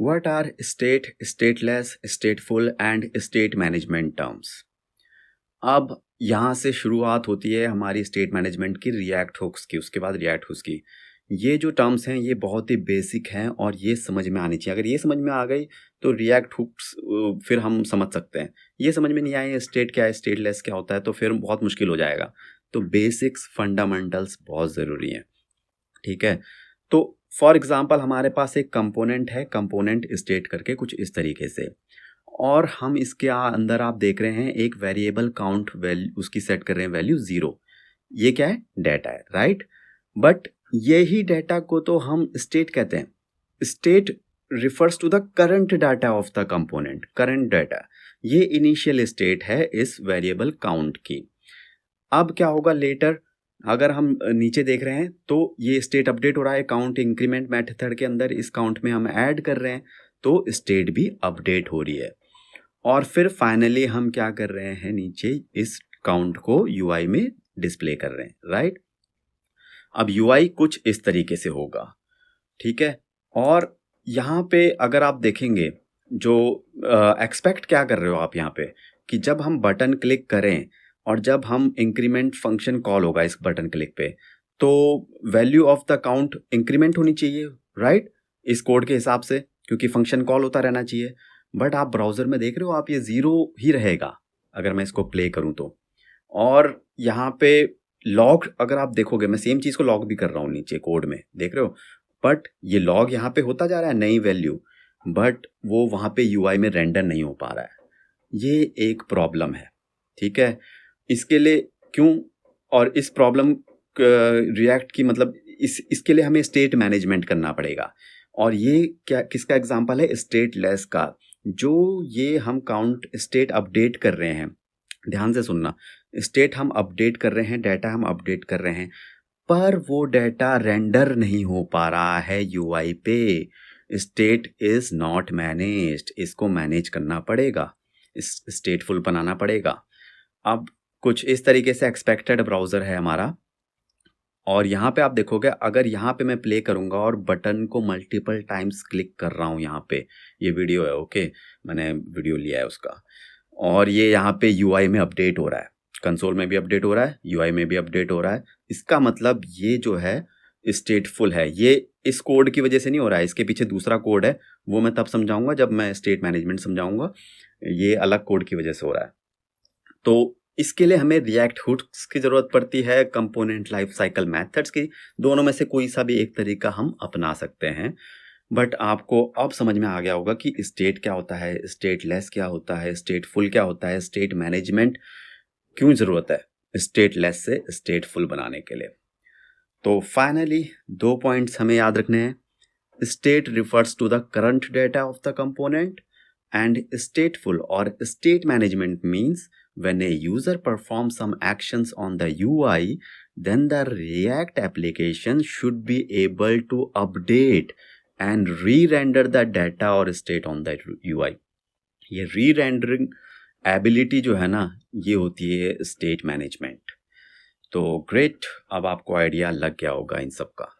What are state, stateless, stateful and state management terms? अब यहाँ से शुरुआत होती है हमारी स्टेट मैनेजमेंट की रिएक्ट हुक्स की, उसके बाद रिएक्ट हुक्स की। ये जो टर्म्स हैं ये बहुत ही बेसिक हैं और ये समझ में आनी चाहिए। अगर ये समझ में आ गई तो रिएक्ट हुक्स फिर हम समझ सकते हैं। ये समझ में नहीं आए स्टेट क्या है, स्टेटलेस क्या होता है, तो फिर बहुत मुश्किल हो जाएगा। तो बेसिक्स, फंडामेंटल्स बहुत ज़रूरी हैं। ठीक है, तो फॉर एग्जांपल हमारे पास एक कंपोनेंट है, कंपोनेंट स्टेट करके कुछ इस तरीके से, और हम इसके अंदर आप देख रहे हैं एक वेरिएबल काउंट वैल्यू उसकी सेट कर रहे हैं वैल्यू 0। ये क्या है? डाटा है, राइट। बट यही डाटा को तो हम स्टेट कहते हैं। State refers to the current data of the component, current data. ये इनिशियल स्टेट है इस वेरिएबल काउंट की। अब क्या होगा लेटर, अगर हम नीचे देख रहे हैं तो ये स्टेट अपडेट हो रहा है काउंट इंक्रीमेंट मेथड के अंदर, इस काउंट में हम ऐड कर रहे हैं तो स्टेट भी अपडेट हो रही है। और फिर फाइनली हम क्या कर रहे हैं, नीचे इस काउंट को यूआई में डिस्प्ले कर रहे हैं, राइट। अब यूआई कुछ इस तरीके से होगा, ठीक है। और यहाँ पे अगर आप देखेंगे जो एक्सपेक्ट क्या कर रहे हो आप यहाँ पे, कि जब हम बटन क्लिक करें और जब हम इंक्रीमेंट फंक्शन कॉल होगा इस बटन क्लिक पे, तो value of the count increment होनी चाहिए, राइट, इस कोड के हिसाब से, क्योंकि फंक्शन कॉल होता रहना चाहिए। बट आप ब्राउज़र में देख रहे हो आप ये 0 ही रहेगा अगर मैं इसको प्ले करूँ तो। और यहाँ पे लॉग अगर आप देखोगे, मैं सेम चीज़ को लॉग भी कर रहा हूँ नीचे कोड में, देख रहे हो, बट ये लॉग यहाँ पे होता जा रहा है नई वैल्यू, बट वो वहाँ पे यूआई में रेंडर नहीं हो पा रहा है। ये एक प्रॉब्लम है, ठीक है। इसके लिए क्यों, और इस प्रॉब्लम रिएक्ट की मतलब इसके लिए हमें स्टेट मैनेजमेंट करना पड़ेगा। और ये क्या किसका एग्जांपल है? स्टेटलेस का। जो ये हम काउंट स्टेट अपडेट कर रहे हैं, ध्यान से सुनना, स्टेट हम अपडेट कर रहे हैं, डाटा हम अपडेट कर रहे हैं, पर वो डाटा रेंडर नहीं हो पा रहा है यूआई पे। स्टेट इज नॉट मैनेज्ड, इसको मैनेज करना पड़ेगा, स्टेटफुल बनाना पड़ेगा। अब कुछ इस तरीके से एक्सपेक्टेड ब्राउज़र है हमारा, और यहाँ पे आप देखोगे अगर यहाँ पे मैं प्ले करूँगा और बटन को मल्टीपल टाइम्स क्लिक कर रहा हूँ, यहाँ पे ये वीडियो है, ओके, मैंने वीडियो लिया है उसका, और ये यहाँ पे यूआई में अपडेट हो रहा है, कंसोल में भी अपडेट हो रहा है, यूआई में भी अपडेट हो रहा है। इसका मतलब ये जो है स्टेटफुल है। ये इस कोड की वजह से नहीं हो रहा है, इसके पीछे दूसरा कोड है, वो मैं तब समझाऊंगा जब मैं स्टेट मैनेजमेंट समझाऊंगा। ये अलग कोड की वजह से हो रहा है। तो इसके लिए हमें रिएक्ट हुक्स की ज़रूरत पड़ती है, कंपोनेंट लाइफ साइकिल मेथड्स की। दोनों में से कोई सा भी एक तरीका हम अपना सकते हैं। बट आपको अब समझ में आ गया होगा कि स्टेट क्या होता है, स्टेटलेस क्या होता है, स्टेटफुल क्या होता है, स्टेट मैनेजमेंट क्यों ज़रूरत है स्टेटलेस से स्टेटफुल बनाने के लिए। तो फाइनली 2 पॉइंट्स हमें याद रखने हैं। State refers to the current data of the component, and stateful or state management means when a user performs some actions on the UI, then the React application should be able to update and re-render the data or state on the UI. ये re-rendering ability जो है ना, ये होती है state management। तो great, अब आपको आइडिया लग गया होगा इन सब का।